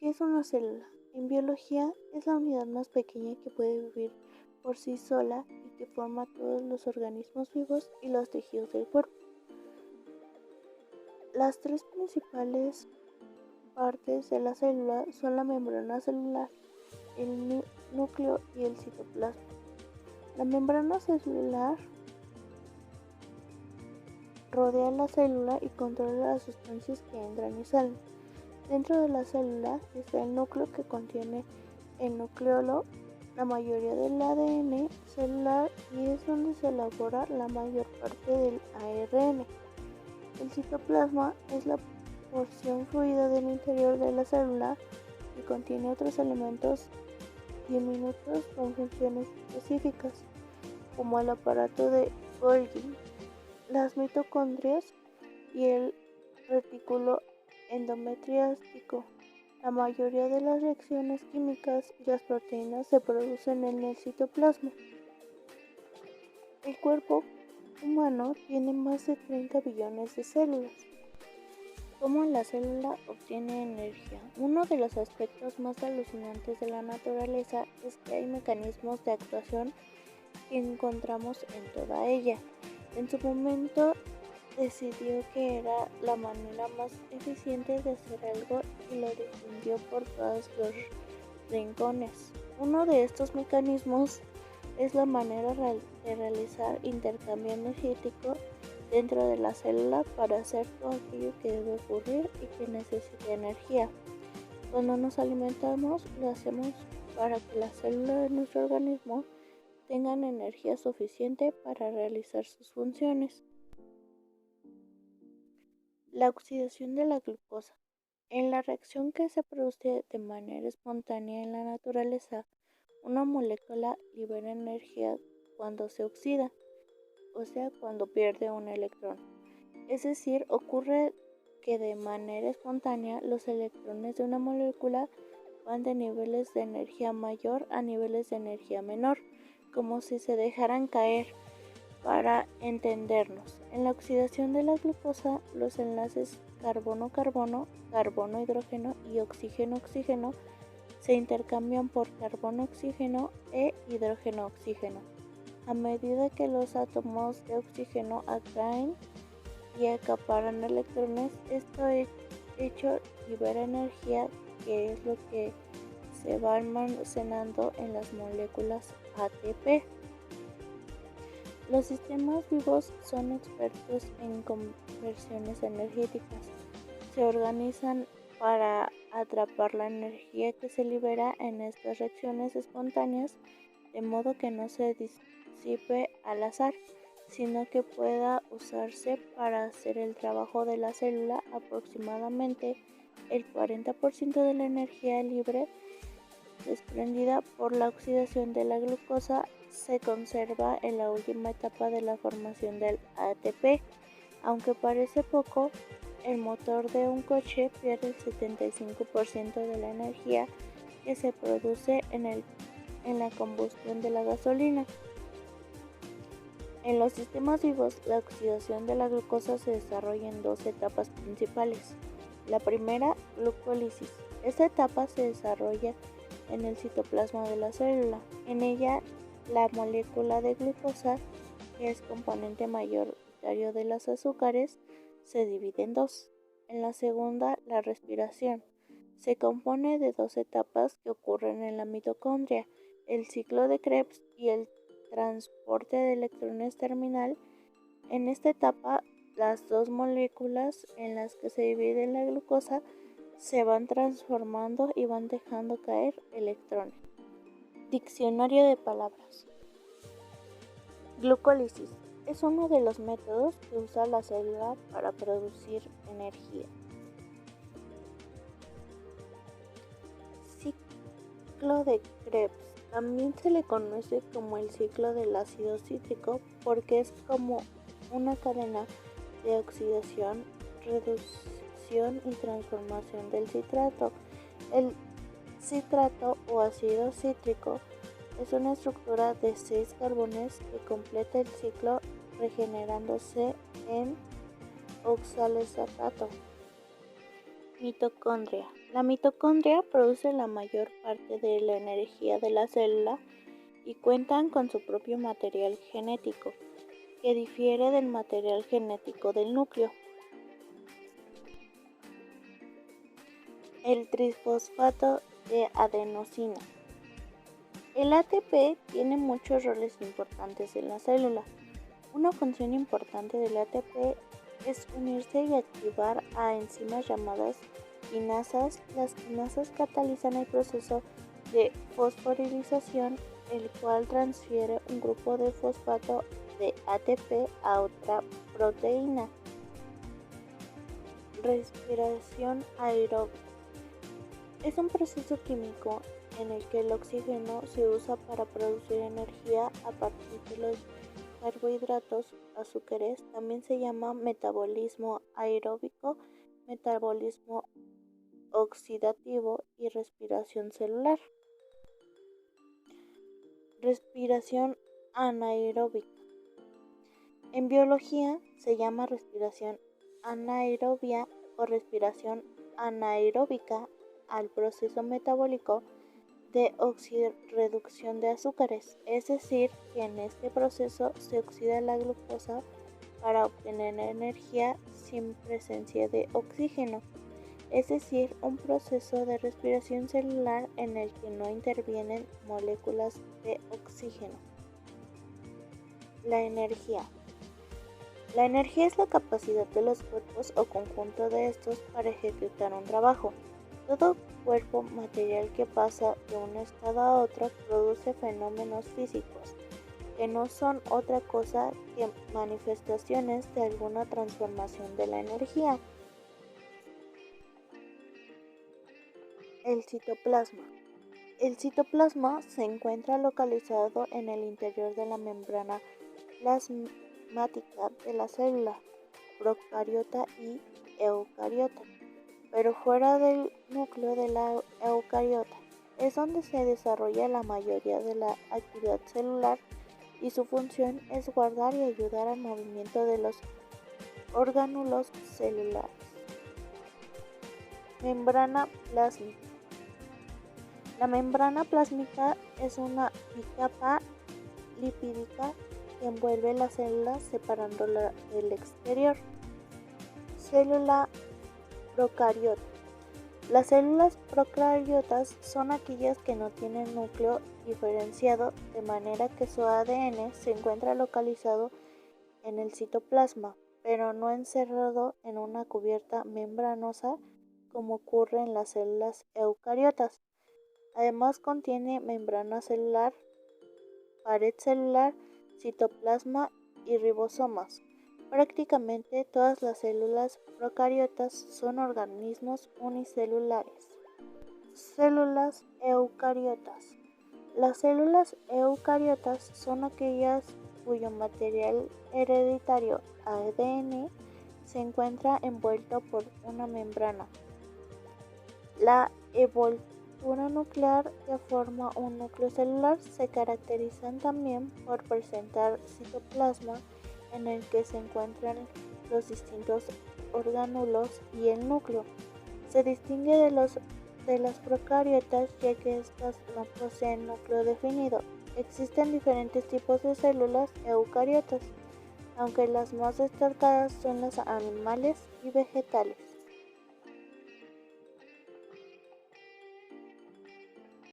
¿Qué es una célula? En biología es la unidad más pequeña que puede vivir por sí sola y que forma todos los organismos vivos y los tejidos del cuerpo. Las tres principales partes de la célula son la membrana celular, el núcleo y el citoplasma. La membrana celular rodea la célula y controla las sustancias que entran y salen. Dentro de la célula está el núcleo, que contiene el nucleolo, la mayoría del ADN celular, y es donde se elabora la mayor parte del ARN. El citoplasma es la porción fluida del interior de la célula que contiene otros elementos diminutos con funciones específicas, como el aparato de Golgi, las mitocondrias y el retículo endometriático. La mayoría de las reacciones químicas y las proteínas se producen en el citoplasma. El cuerpo humano tiene más de 30 billones de células. ¿Cómo la célula obtiene energía? Uno de los aspectos más alucinantes de la naturaleza es que hay mecanismos de actuación que encontramos en toda ella. En su momento decidió que era la manera más eficiente de hacer algo y lo difundió por todos los rincones. Uno de estos mecanismos es la manera de realizar intercambio energético dentro de la célula para hacer todo aquello que debe ocurrir y que necesita energía. Cuando nos alimentamos, lo hacemos para que las células de nuestro organismo tengan energía suficiente para realizar sus funciones. La oxidación de la glucosa. En la reacción que se produce de manera espontánea en la naturaleza, una molécula libera energía cuando se oxida, o sea, cuando pierde un electrón. Es decir, ocurre que de manera espontánea los electrones de una molécula van de niveles de energía mayor a niveles de energía menor, como si se dejaran caer. Para entendernos, en la oxidación de la glucosa, los enlaces carbono-carbono, carbono-hidrógeno y oxígeno-oxígeno se intercambian por carbono-oxígeno e hidrógeno-oxígeno. A medida que los átomos de oxígeno atraen y acaparan electrones, esto hecho libera energía, que es lo que se va almacenando en las moléculas ATP. Los sistemas vivos son expertos en conversiones energéticas. Se organizan para atrapar la energía que se libera en estas reacciones espontáneas, de modo que no se disipe al azar, sino que pueda usarse para hacer el trabajo de la célula. Aproximadamente el 40% de la energía libre desprendida por la oxidación de la glucosa se conserva en la última etapa de la formación del ATP. Aunque parece poco, el motor de un coche pierde el 75% de la energía que se produce en la combustión de la gasolina. En los sistemas vivos, la oxidación de la glucosa se desarrolla en dos etapas principales. La primera, glucólisis. Esta etapa se desarrolla en el citoplasma de la célula. En ella, la molécula de glucosa, que es componente mayoritario de los azúcares, se divide en dos. En la segunda, la respiración. Se compone de dos etapas que ocurren en la mitocondria, el ciclo de Krebs y el transporte de electrones terminal. En esta etapa, las dos moléculas en las que se divide la glucosa se van transformando y van dejando caer electrones. Diccionario de palabras. Glucólisis es uno de los métodos que usa la célula para producir energía. Ciclo de Krebs. También se le conoce como el ciclo del ácido cítrico porque es como una cadena de oxidación, reducción y transformación del citrato. El citrato o ácido cítrico es una estructura de 6 carbones que completa el ciclo regenerándose en oxalacetato. Mitocondria. La mitocondria produce la mayor parte de la energía de la célula y cuentan con su propio material genético, que difiere del material genético del núcleo. El trifosfato de adenosina. El ATP tiene muchos roles importantes en la célula. Una función importante del ATP es unirse y activar a enzimas llamadas quinasas. Las quinasas catalizan el proceso de fosforilización, el cual transfiere un grupo de fosfato de ATP a otra proteína. Respiración aeróbica. Es un proceso químico en el que el oxígeno se usa para producir energía a partir de los carbohidratos, azúcares. También se llama metabolismo aeróbico, metabolismo oxidativo y respiración celular. Respiración anaeróbica. En biología se llama respiración anaerobia o respiración anaeróbica al proceso metabólico de oxirreducción de azúcares, es decir, que en este proceso se oxida la glucosa para obtener energía sin presencia de oxígeno, es decir, un proceso de respiración celular en el que no intervienen moléculas de oxígeno. La energía. La energía es la capacidad de los cuerpos o conjunto de estos para ejecutar un trabajo. Todo cuerpo material que pasa de un estado a otro produce fenómenos físicos, que no son otra cosa que manifestaciones de alguna transformación de la energía. El citoplasma. El citoplasma se encuentra localizado en el interior de la membrana plasmática de la célula procariota y eucariota, pero fuera del núcleo de la eucariota. Es donde se desarrolla la mayoría de la actividad celular y su función es guardar y ayudar al movimiento de los orgánulos celulares. Membrana plásmica. La membrana plásmica es una bicapa lipídica que envuelve las células separándola del exterior. Célula procariota. Las células procariotas son aquellas que no tienen núcleo diferenciado, de manera que su ADN se encuentra localizado en el citoplasma, pero no encerrado en una cubierta membranosa como ocurre en las células eucariotas. Además contiene membrana celular, pared celular, citoplasma y ribosomas. Prácticamente todas las células procariotas son organismos unicelulares. Células eucariotas. Las células eucariotas son aquellas cuyo material hereditario ADN se encuentra envuelto por una membrana. La envoltura nuclear que forma un núcleo celular se caracterizan también por presentar citoplasma en el que se encuentran los distintos orgánulos y el núcleo. Se distingue de las procariotas ya que estas no poseen núcleo definido. Existen diferentes tipos de células eucariotas, aunque las más destacadas son las animales y vegetales.